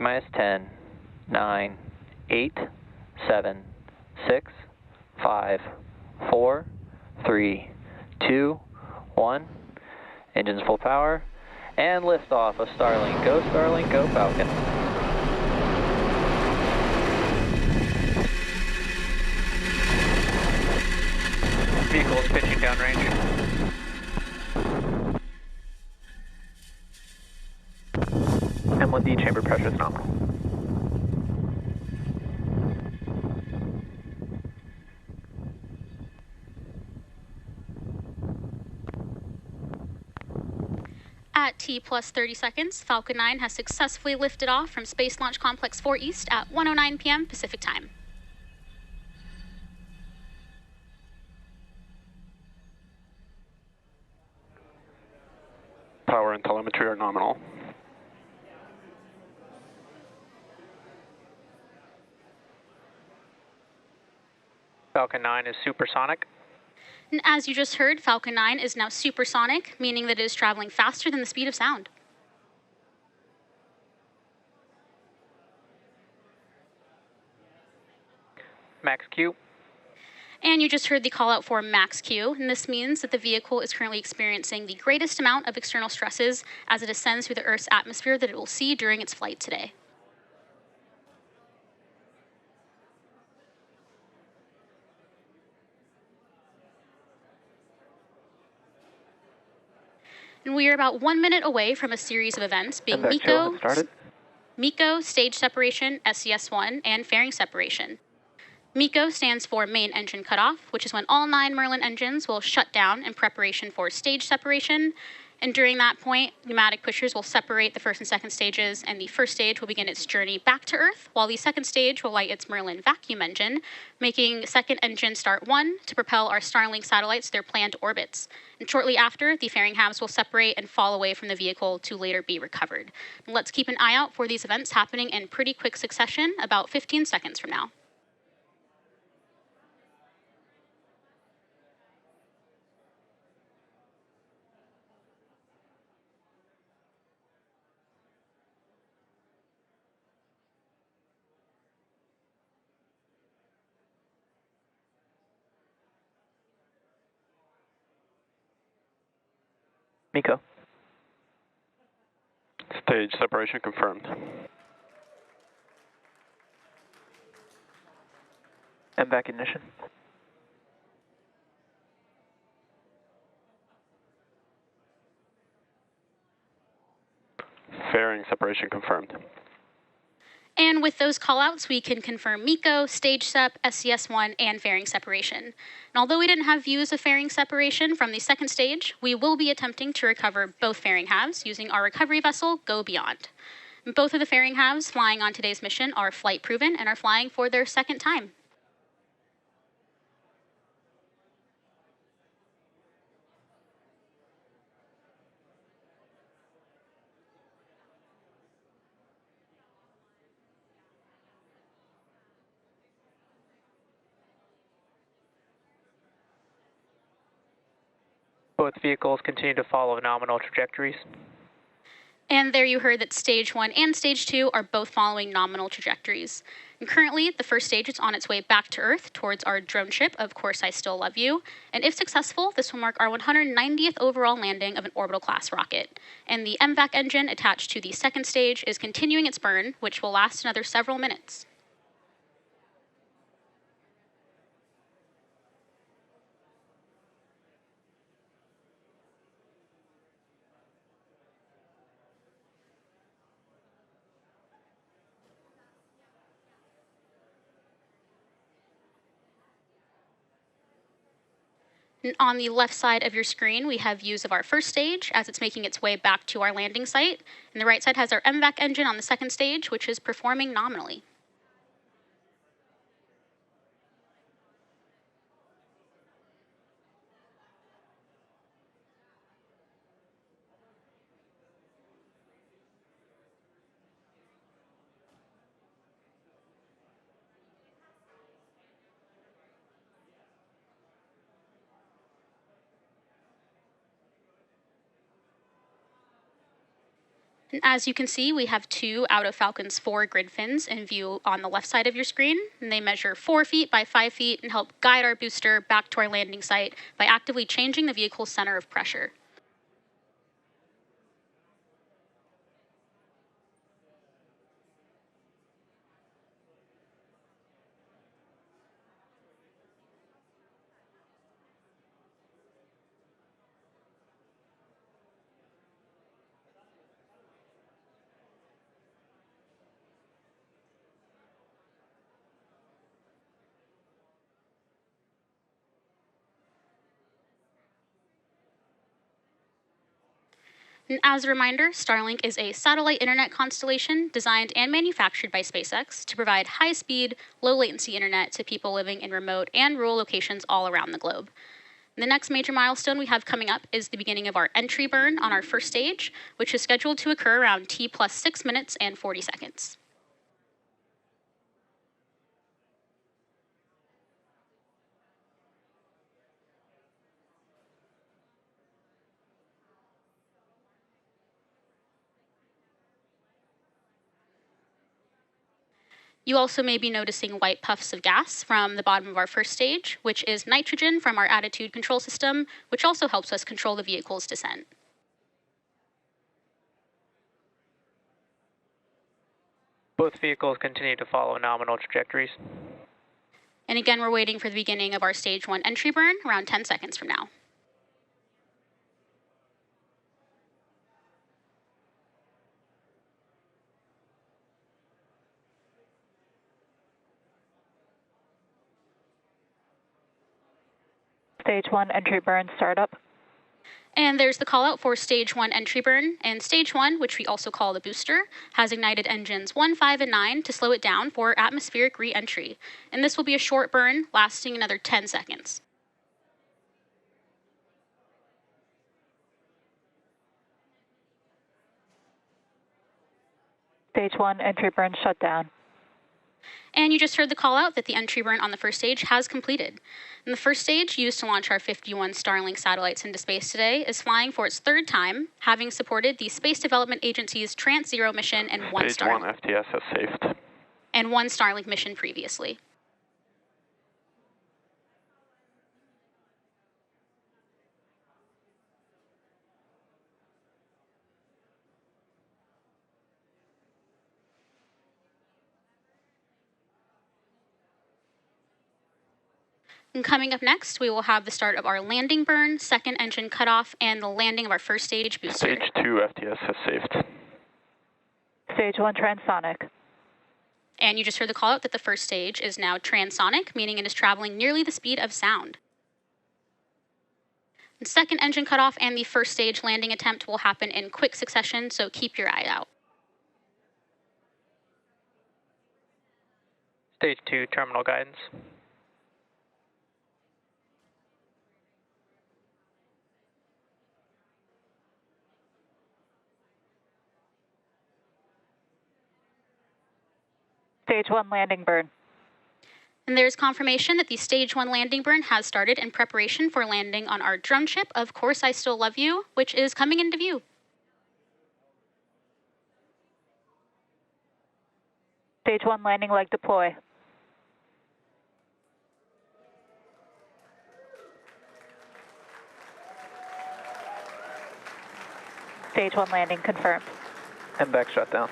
minus 10, 9, 8, 7, 6, 5, 4, 3, 2, 1. Engines full power. And liftoff of Starlink. Go Starlink, go Falcon. Vehicle is pitching downrange. M1D chamber pressure is nominal. At T plus 30 seconds, Falcon 9 has successfully lifted off from Space Launch Complex 4 East at 1:09 p.m. Pacific Time. Power and telemetry are nominal. Falcon 9 is supersonic. And as you just heard, Falcon 9 is now supersonic, meaning that it is traveling faster than the speed of sound. Max Q. And you just heard the call out for max Q, and this means that the vehicle is currently experiencing the greatest amount of external stresses as it ascends through the Earth's atmosphere that it will see during its flight today. And we are about 1 minute away from a series of events being MECO, stage separation, SES-1, and fairing separation. MECO stands for main engine cutoff, which is when all 9 Merlin engines will shut down in preparation for stage separation. And during that point, pneumatic pushers will separate the first and second stages, and the first stage will begin its journey back to Earth, while the second stage will light its Merlin vacuum engine, making second engine start 1 to propel our Starlink satellites to their planned orbits. And shortly after, the fairing halves will separate and fall away from the vehicle to later be recovered. And let's keep an eye out for these events happening in pretty quick succession, about 15 seconds from now. MECO. Stage separation confirmed. MVAC ignition. Fairing separation confirmed. And with those callouts, we can confirm MECO, stage sep, SES-1, and fairing separation. And although we didn't have views of fairing separation from the second stage, we will be attempting to recover both fairing halves using our recovery vessel, Go Beyond. Both of the fairing halves flying on today's mission are flight proven and are flying for their second time. Both vehicles continue to follow nominal trajectories. And there you heard that stage 1 and stage 2 are both following nominal trajectories. And currently, the first stage is on its way back to Earth towards our drone ship, Of Course I Still Love You. And if successful, this will mark our 190th overall landing of an orbital class rocket. And the MVAC engine attached to the second stage is continuing its burn, which will last another several minutes. On the left side of your screen, we have views of our first stage as it's making its way back to our landing site. And the right side has our MVAC engine on the second stage, which is performing nominally. And as you can see, we have 2 out of Falcon's 4 grid fins in view on the left side of your screen, and they measure 4 feet by 5 feet and help guide our booster back to our landing site by actively changing the vehicle's center of pressure. And as a reminder, Starlink is a satellite internet constellation designed and manufactured by SpaceX to provide high-speed, low-latency internet to people living in remote and rural locations all around the globe. The next major milestone we have coming up is the beginning of our entry burn on our first stage, which is scheduled to occur around T plus 6 minutes and 40 seconds. You also may be noticing white puffs of gas from the bottom of our first stage, which is nitrogen from our attitude control system, which also helps us control the vehicle's descent. Both vehicles continue to follow nominal trajectories. And again, we're waiting for the beginning of our stage 1 entry burn around 10 seconds from now. Stage 1 entry burn startup. And there's the call out for stage 1 entry burn. And stage 1, which we also call the booster, has ignited engines 1, 5, and 9 to slow it down for atmospheric re-entry. And this will be a short burn lasting another 10 seconds. Stage 1 entry burn shut down. And you just heard the call out that the entry burn on the first stage has completed. And the first stage, used to launch our 51 Starlink satellites into space today, is flying for its 3rd time, having supported the Space Development Agency's Tranche 0 mission and one Stage 1 Starlink. FTS has safed. And one Starlink mission previously. And coming up next, we will have the start of our landing burn, 2nd engine cutoff, and the landing of our first stage booster. Stage 2 FTS has safed. Stage 1 transonic. And you just heard the call out that the first stage is now transonic, meaning it is traveling nearly the speed of sound. The 2nd engine cutoff and the first stage landing attempt will happen in quick succession, so keep your eye out. Stage 2 terminal guidance. Stage 1 landing burn. And there's confirmation that the stage 1 landing burn has started in preparation for landing on our drone ship, Of Course I Still Love You, which is coming into view. Stage 1 landing leg deploy. Stage 1 landing confirmed. And back shutdown.